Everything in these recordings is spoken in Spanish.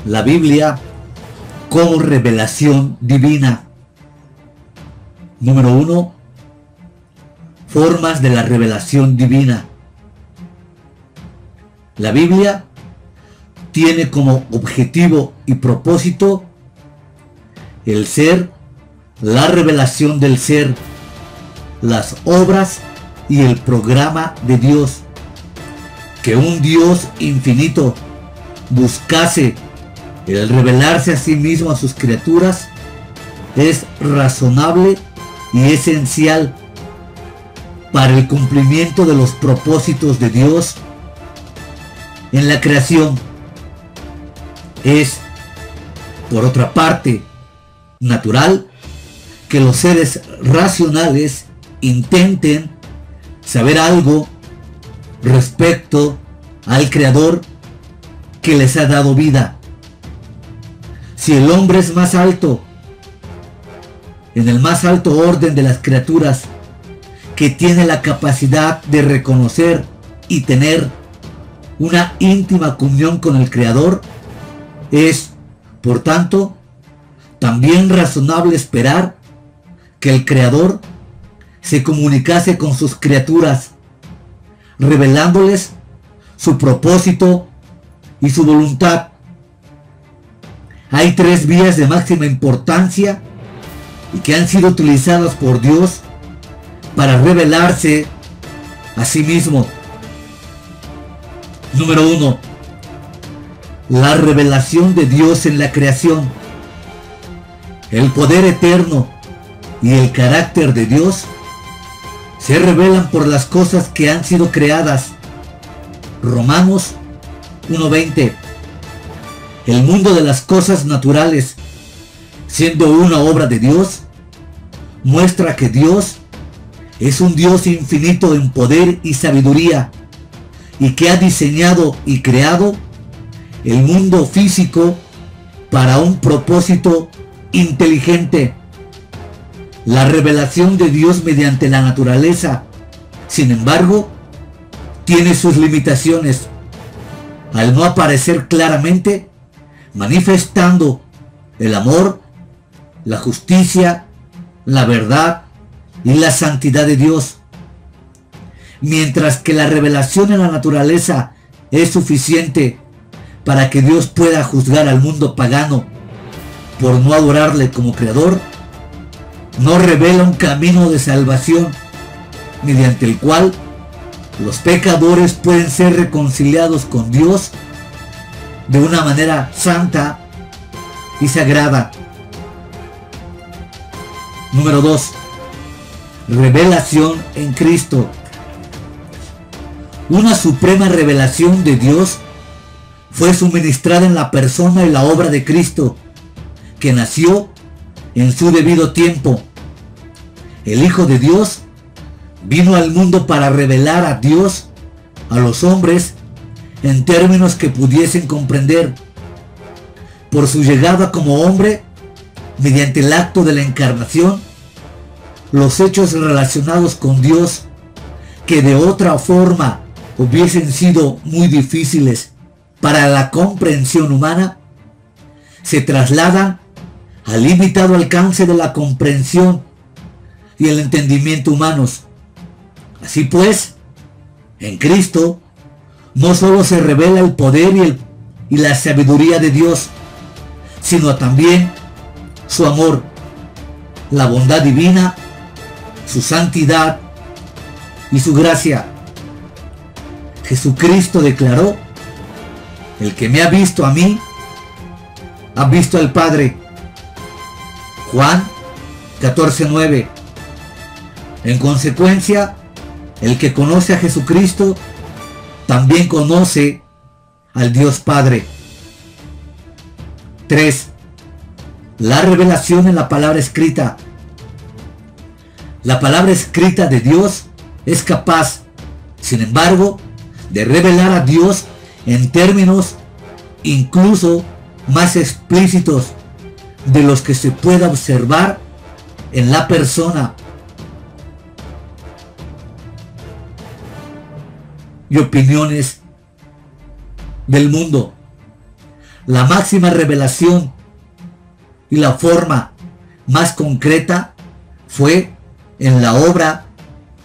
La Biblia como revelación divina. Número 1. Formas de la revelación divina. La Biblia tiene como objetivo y propósito el ser, la revelación del ser, las obras y el programa de Dios. Que un Dios infinito buscase el revelarse a sí mismo a sus criaturas es razonable y esencial para el cumplimiento de los propósitos de Dios en la creación. Es, por otra parte, natural que los seres racionales intenten saber algo respecto al Creador que les ha dado vida. Si el hombre es más alto, en el más alto orden de las criaturas, que tiene la capacidad de reconocer y tener una íntima comunión con el Creador, es, por tanto, también razonable esperar que el Creador se comunicase con sus criaturas, revelándoles su propósito y su voluntad. Hay 3 vías de máxima importancia y que han sido utilizadas por Dios para revelarse a sí mismo. Número 1. La revelación de Dios en la creación. El poder eterno y el carácter de Dios se revelan por las cosas que han sido creadas. Romanos 1:20. El mundo de las cosas naturales, siendo una obra de Dios, muestra que Dios es un Dios infinito en poder y sabiduría, y que ha diseñado y creado el mundo físico para un propósito inteligente. La revelación de Dios mediante la naturaleza, sin embargo, tiene sus limitaciones, al no aparecer claramente, manifestando el amor, la justicia, la verdad y la santidad de Dios. Mientras que la revelación en la naturaleza es suficiente para que Dios pueda juzgar al mundo pagano por no adorarle como creador, no revela un camino de salvación mediante el cual los pecadores pueden ser reconciliados con Dios de una manera santa y sagrada. Número 2. Revelación en Cristo. Una suprema revelación de Dios fue suministrada en la persona y la obra de Cristo, que nació en su debido tiempo. El Hijo de Dios vino al mundo para revelar a Dios a los hombres en términos que pudiesen comprender. Por su llegada como hombre, mediante el acto de la encarnación, los hechos relacionados con Dios, que de otra forma hubiesen sido muy difíciles para la comprensión humana, se trasladan al limitado alcance de la comprensión y el entendimiento humanos. Así pues, en Cristo no solo se revela el poder y la sabiduría de Dios, sino también su amor, la bondad divina, su santidad y su gracia. Jesucristo declaró: el que me ha visto a mí, ha visto al Padre. Juan 14:9. En consecuencia, el que conoce a Jesucristo también conoce al Dios Padre. 3. La revelación en la palabra escrita. La palabra escrita de Dios es capaz, sin embargo, de revelar a Dios en términos incluso más explícitos de los que se pueda observar en la persona y opiniones del mundo. la máxima revelación y la forma más concreta fue en la obra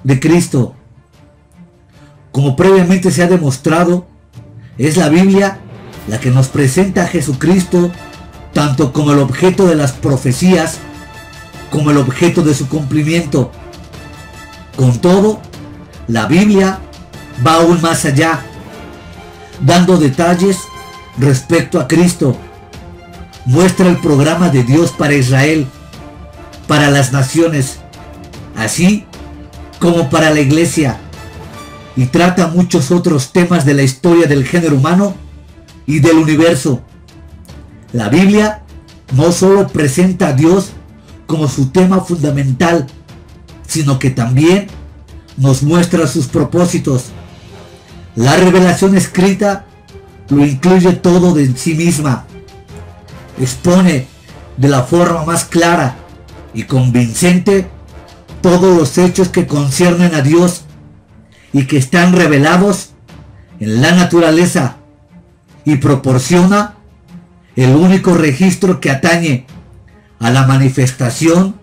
de Cristo. Como previamente se ha demostrado, es la Biblia la que nos presenta a Jesucristo tanto como el objeto de las profecías como el objeto de su cumplimiento. Con todo, la Biblia va aún más allá, dando detalles respecto a Cristo. Muestra el programa de Dios para Israel, para las naciones, así como para la iglesia, y trata muchos otros temas de la historia del género humano y del universo. La Biblia no solo presenta a Dios como su tema fundamental, sino que también nos muestra sus propósitos. La revelación escrita lo incluye todo de sí misma. Expone de la forma más clara y convincente todos los hechos que conciernen a Dios y que están revelados en la naturaleza, y proporciona el único registro que atañe a la manifestación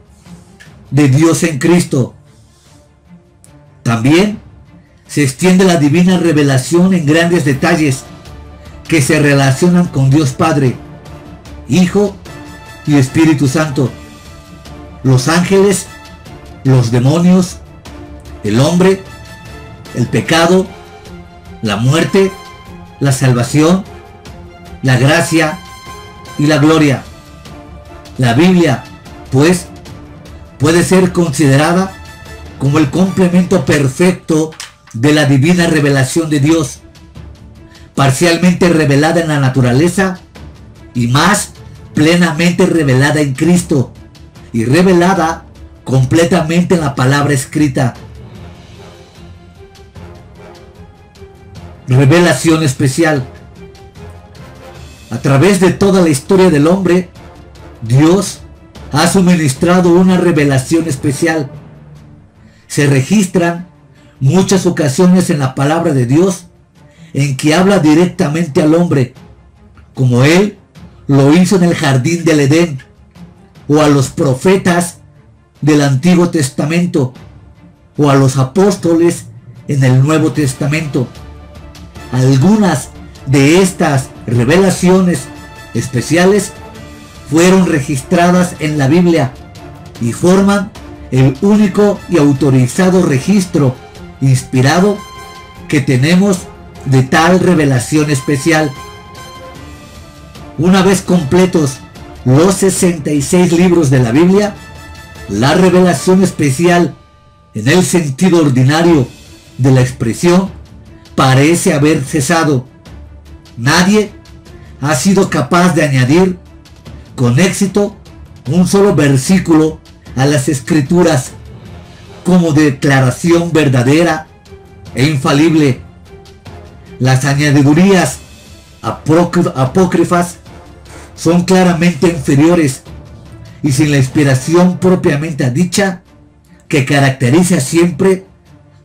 de Dios en Cristo. También se extiende la divina revelación en grandes detalles que se relacionan con Dios Padre, Hijo y Espíritu Santo, los ángeles, los demonios, el hombre, el pecado, la muerte, la salvación, la gracia y la gloria. La Biblia, pues, puede ser considerada como el complemento perfecto de la divina revelación de Dios, parcialmente revelada en la naturaleza y más plenamente revelada en Cristo y revelada completamente en la palabra escrita. Revelación especial. A través de toda la historia del hombre, Dios ha suministrado una revelación especial. Se registran muchas ocasiones en la palabra de Dios en que habla directamente al hombre, como Él lo hizo en el jardín del Edén, o a los profetas del Antiguo Testamento, o a los apóstoles en el Nuevo Testamento. Algunas de estas revelaciones especiales fueron registradas en la Biblia y forman el único y autorizado registro inspirado que tenemos de tal revelación especial. Una vez completos los 66 libros de la Biblia, la revelación especial, en el sentido ordinario de la expresión, parece haber cesado. Nadie ha sido capaz de añadir con éxito un solo versículo a las Escrituras como declaración verdadera e infalible. Las añadidurías apócrifas son claramente inferiores y sin la inspiración propiamente dicha que caracteriza siempre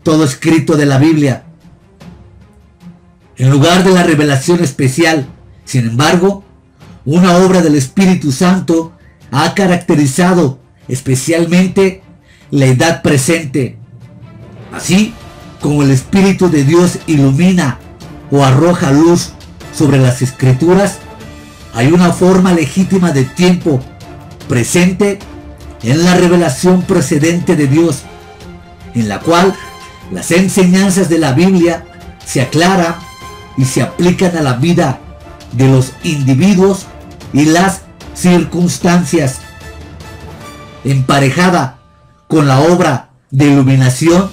todo escrito de la Biblia. En lugar de la revelación especial, sin embargo, una obra del Espíritu Santo ha caracterizado especialmente la edad presente. Así como el Espíritu de Dios ilumina o arroja luz sobre las Escrituras, hay una forma legítima de tiempo presente en la revelación procedente de Dios, en la cual las enseñanzas de la Biblia se aclaran y se aplican a la vida de los individuos y las circunstancias. Emparejada con la obra de iluminación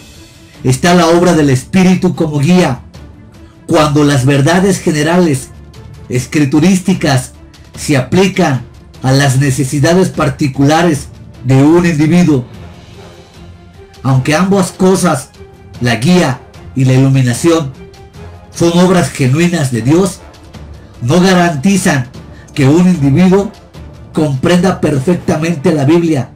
está la obra del Espíritu como guía, cuando las verdades generales escriturísticas se aplican a las necesidades particulares de un individuo. Aunque ambas cosas, la guía y la iluminación, son obras genuinas de Dios, no garantizan que un individuo comprenda perfectamente la Biblia.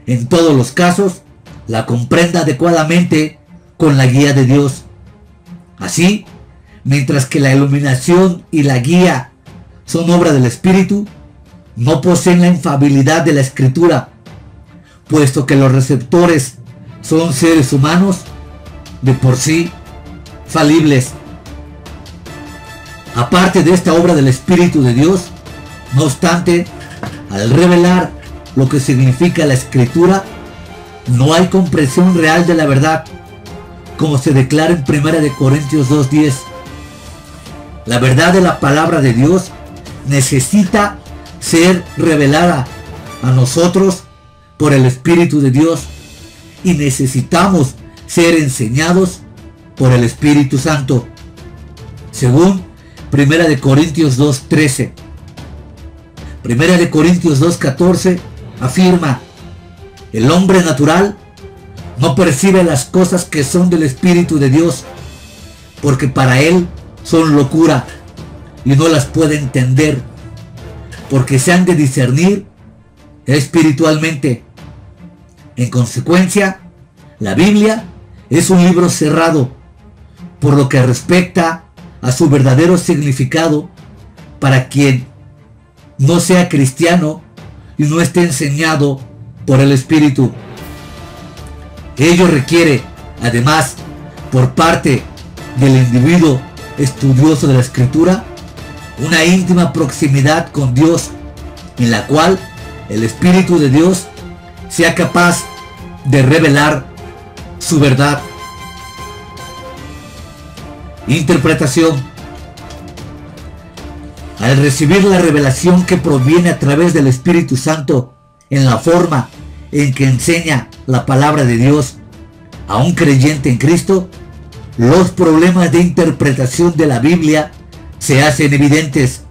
En todos los casos, la comprenda adecuadamente con la guía de Dios. Así, mientras que la iluminación y la guía son obra del Espíritu, no poseen la infalibilidad de la Escritura, puesto que los receptores son seres humanos de por sí falibles. Aparte de esta obra del Espíritu de Dios, no obstante, al revelar lo que significa la Escritura, no hay comprensión real de la verdad, como se declara en 1 Corintios 2:10. La verdad de la palabra de Dios necesita ser revelada a nosotros por el Espíritu de Dios, y necesitamos ser enseñados por el Espíritu Santo, según 1 Corintios 2:13. 1 Corintios 2:14 afirma: el hombre natural no percibe las cosas que son del Espíritu de Dios, porque para él son locura y no las puede entender, porque se han de discernir espiritualmente. En consecuencia, la Biblia es un libro cerrado por lo que respecta a su verdadero significado para quien no sea cristiano y no esté enseñado por el Espíritu. Ello requiere, además, por parte del individuo estudioso de la Escritura, una íntima proximidad con Dios, en la cual el Espíritu de Dios sea capaz de revelar su verdad. Interpretación. Al recibir la revelación que proviene a través del Espíritu Santo en la forma en que enseña la palabra de Dios a un creyente en Cristo, los problemas de interpretación de la Biblia se hacen evidentes.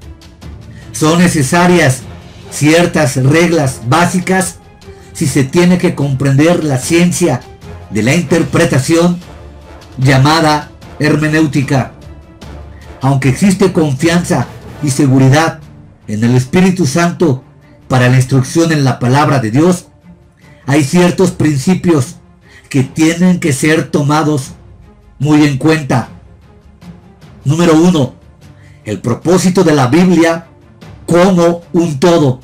Son necesarias ciertas reglas básicas si se tiene que comprender la ciencia de la interpretación llamada hermenéutica. Aunque existe confianza y seguridad en el Espíritu Santo para la instrucción en la palabra de Dios, hay ciertos principios que tienen que ser tomados muy en cuenta. Número 1. El propósito de la Biblia como un todo.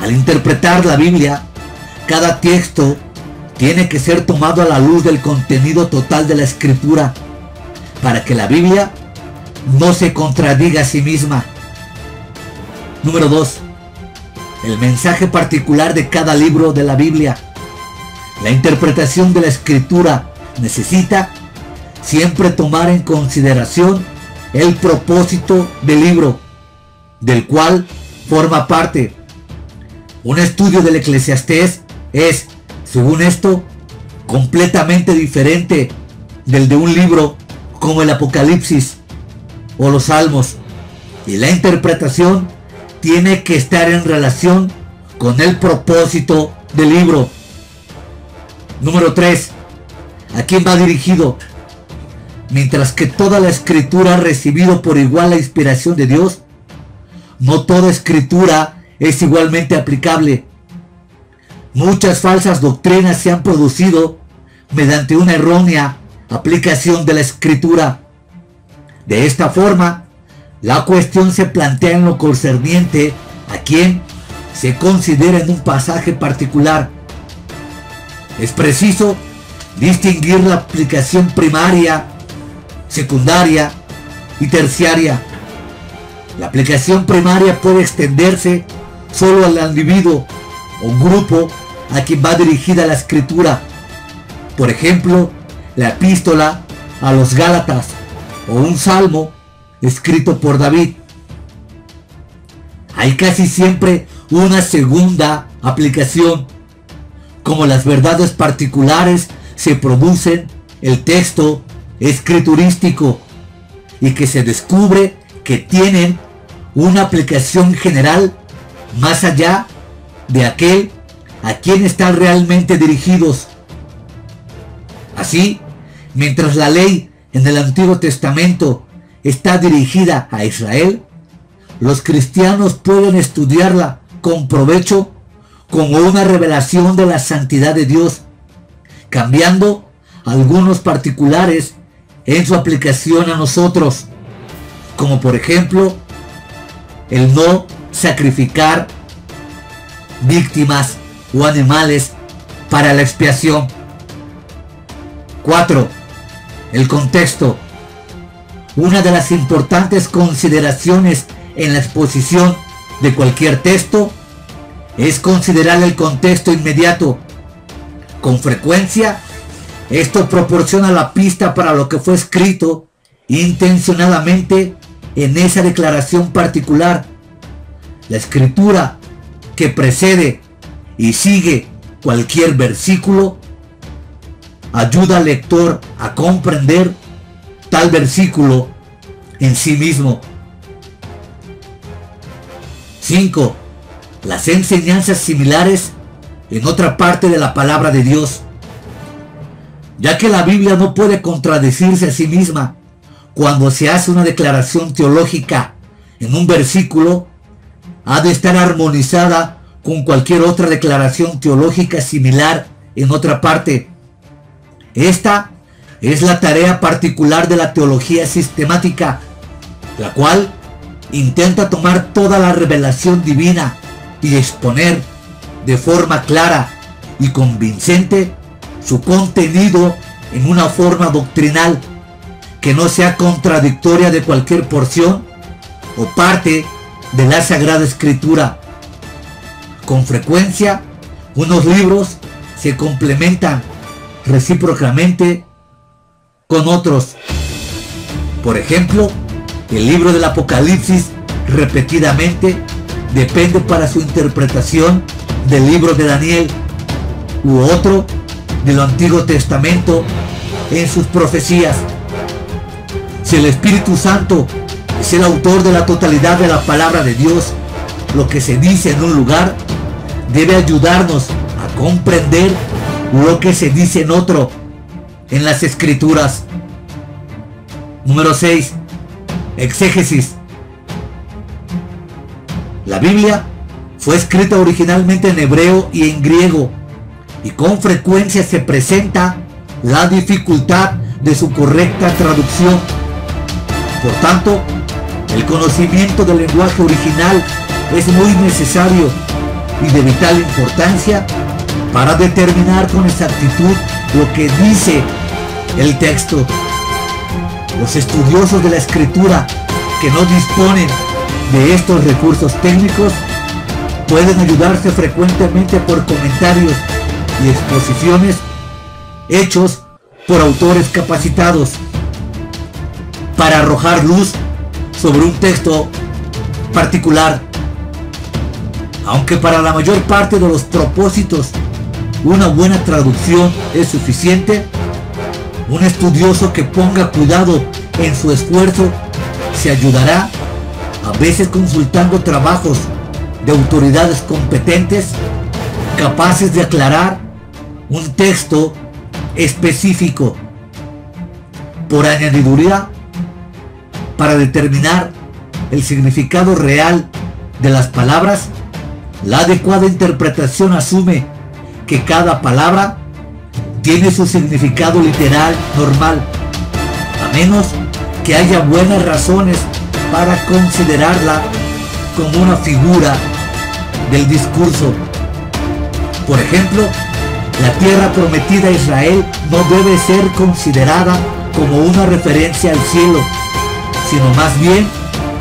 Al interpretar la Biblia, cada texto tiene que ser tomado a la luz del contenido total de la Escritura, para que la Biblia no se contradiga a sí misma. Número 2. El mensaje particular de cada libro de la Biblia. La interpretación de la Escritura necesita siempre tomar en consideración el propósito del libro, del cual forma parte. Un estudio del Eclesiastés es, según esto, completamente diferente del de un libro como el Apocalipsis o los Salmos, y la interpretación tiene que estar en relación con el propósito del libro. Número 3. ¿A quién va dirigido? Mientras que toda la Escritura ha recibido por igual la inspiración de Dios, no toda Escritura es igualmente aplicable. Muchas falsas doctrinas se han producido mediante una errónea aplicación de la Escritura. De esta forma, la cuestión se plantea en lo concerniente a quién se considera en un pasaje particular. Es preciso distinguir la aplicación primaria, secundaria y terciaria. La aplicación primaria puede extenderse solo al individuo o grupo a quien va dirigida la Escritura. Por ejemplo, la epístola a los Gálatas o un salmo escrito por David. Hay casi siempre una segunda aplicación. Como las verdades particulares se producen, el texto escriturístico, y que se descubre que tienen una aplicación general más allá de aquel a quien están realmente dirigidos. Así, mientras la ley en el Antiguo Testamento está dirigida a Israel, los cristianos pueden estudiarla con provecho como una revelación de la santidad de Dios, cambiando algunos particulares en su aplicación a nosotros, como por ejemplo el no sacrificar víctimas o animales para la expiación. 4. El contexto. Una de las importantes consideraciones en la exposición de cualquier texto es considerar el contexto inmediato. Con frecuencia, esto proporciona la pista para lo que fue escrito intencionadamente en esa declaración particular. La escritura que precede y sigue cualquier versículo ayuda al lector a comprender tal versículo en sí mismo. 5. Las enseñanzas similares en otra parte de la palabra de Dios. Ya que la Biblia no puede contradecirse a sí misma cuando se hace una declaración teológica en un versículo, ha de estar armonizada con cualquier otra declaración teológica similar en otra parte. Esta es la tarea particular de la teología sistemática, la cual intenta tomar toda la revelación divina y exponer de forma clara y convincente su contenido en una forma doctrinal que no sea contradictoria de cualquier porción o parte de la Sagrada Escritura. Con frecuencia, unos libros se complementan recíprocamente con otros. Por ejemplo, el libro del Apocalipsis repetidamente depende para su interpretación del libro de Daniel u otro del Antiguo Testamento en sus profecías. Si el Espíritu Santo es el autor de la totalidad de la palabra de Dios, lo que se dice en un lugar debe ayudarnos a comprender lo que se dice en otro en las Escrituras. Número 6. Exégesis. La Biblia fue escrita originalmente en hebreo y en griego, y con frecuencia se presenta la dificultad de su correcta traducción. Por tanto, el conocimiento del lenguaje original es muy necesario y de vital importancia para determinar con exactitud lo que dice el texto. Los estudiosos de la Escritura que no disponen de estos recursos técnicos pueden ayudarse frecuentemente por comentarios y exposiciones hechos por autores capacitados para arrojar luz sobre un texto particular. Aunque para la mayor parte de los propósitos una buena traducción es suficiente, un estudioso que ponga cuidado en su esfuerzo se ayudará, a veces consultando trabajos de autoridades competentes capaces de aclarar un texto específico. Por añadidura, para determinar el significado real de las palabras, la adecuada interpretación asume que cada palabra tiene su significado literal normal, a menos que haya buenas razones para considerarla como una figura del discurso. Por ejemplo, la tierra prometida a Israel no debe ser considerada como una referencia al cielo, sino más bien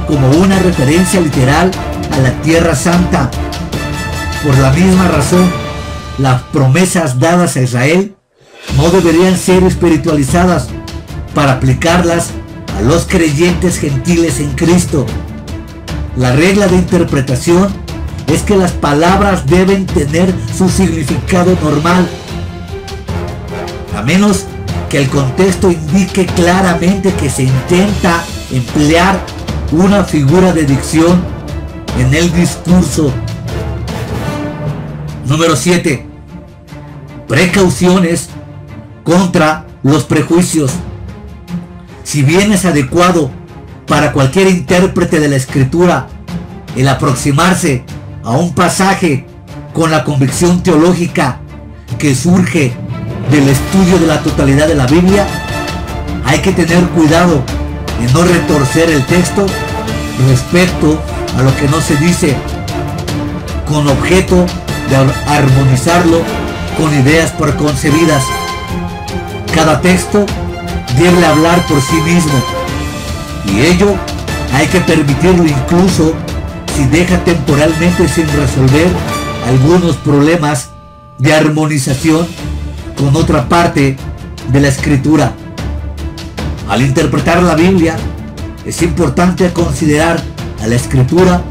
como una referencia literal a la Tierra Santa. Por la misma razón, las promesas dadas a Israel no deberían ser espiritualizadas para aplicarlas a los creyentes gentiles en Cristo. La regla de interpretación es que las palabras deben tener su significado normal, a menos que el contexto indique claramente que se intenta emplear una figura de dicción en el discurso. Número 7. Precauciones contra los prejuicios. Si bien es adecuado para cualquier intérprete de la Escritura el aproximarse a un pasaje con la convicción teológica que surge del estudio de la totalidad de la Biblia, hay que tener cuidado de no retorcer el texto respecto a lo que no se dice, con objeto de armonizarlo con ideas preconcebidas. Cada texto debe hablar por sí mismo, y ello hay que permitirlo incluso si deja temporalmente sin resolver algunos problemas de armonización con otra parte de la escritura. Al interpretar la Biblia, es importante considerar a la escritura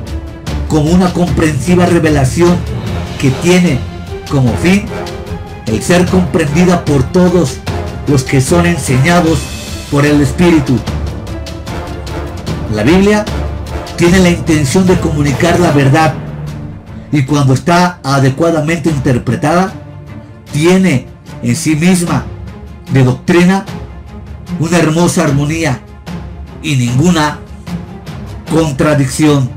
como una comprensiva revelación que tiene como fin el ser comprendida por todos los que son enseñados por el Espíritu. La Biblia tiene la intención de comunicar la verdad, y cuando está adecuadamente interpretada, tiene en sí misma de doctrina una hermosa armonía y ninguna contradicción.